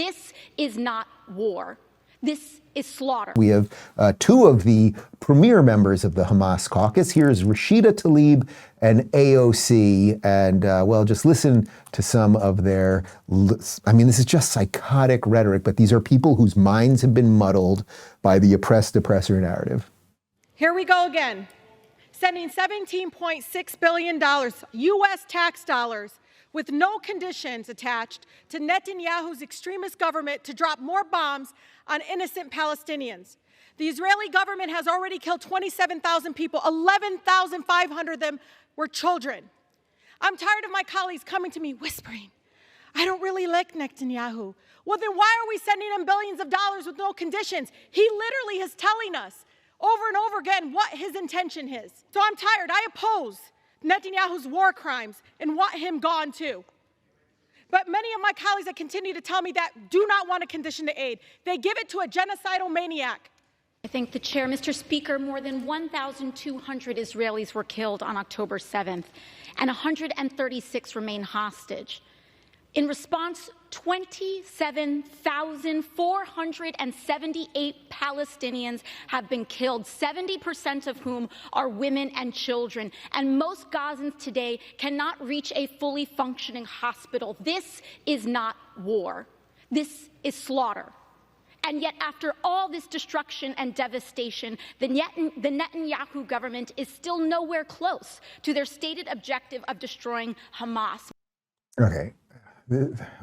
This is not war. This is slaughter. We have two of the premier members of the Hamas caucus. Here's Rashida Tlaib and AOC. And, well, just listen to some of their, I mean, this is just psychotic rhetoric, but these are people whose minds have been muddled by the oppressed-oppressor narrative. Here we go again, sending $17.6 billion U.S. tax dollars with no conditions attached to Netanyahu's extremist government to drop more bombs on innocent Palestinians. The Israeli government has already killed 27,000 people. 11,500 of them were children. I'm tired of my colleagues coming to me whispering, I don't really like Netanyahu. Well, then why are we sending him billions of dollars with no conditions? He literally is telling us over and over again what his intention is. So I'm tired. I oppose Netanyahu's war crimes and want him gone too. But many of my colleagues that continue to tell me that do not want a condition to aid. They give it to a genocidal maniac. I thank the chair. Mr. Speaker, more than 1,200 Israelis were killed on October 7th, and 136 remain hostage. In response, 27,478 Palestinians have been killed, 70% of whom are women and children. And most Gazans today cannot reach a fully functioning hospital. This is not war. This is slaughter. And yet, after all this destruction and devastation, the Netanyahu government is still nowhere close to their stated objective of destroying Hamas. Okay.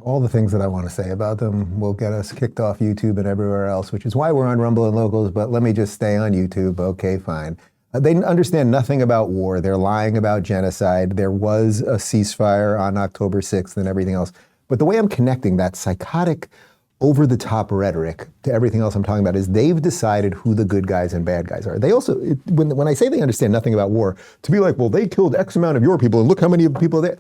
All the things that I want to say about them will get us kicked off YouTube and everywhere else, which is why we're on Rumble and Locals, but let me just stay on YouTube. Okay, fine. They understand nothing about war. They're lying about genocide. There was a ceasefire on October 6th and everything else. But the way I'm connecting that psychotic, over-the-top rhetoric to everything else I'm talking about is they've decided who the good guys and bad guys are. They also, when I say they understand nothing about war, to be like, well, they killed X amount of your people and look how many people there.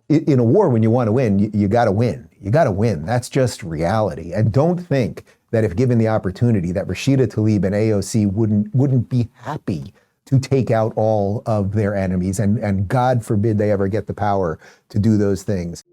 In a war, when you want to win, you got to win. You got to win. That's just reality. And don't think that if given the opportunity that Rashida Tlaib and AOC wouldn't be happy to take out all of their enemies. And God forbid they ever get the power to do those things.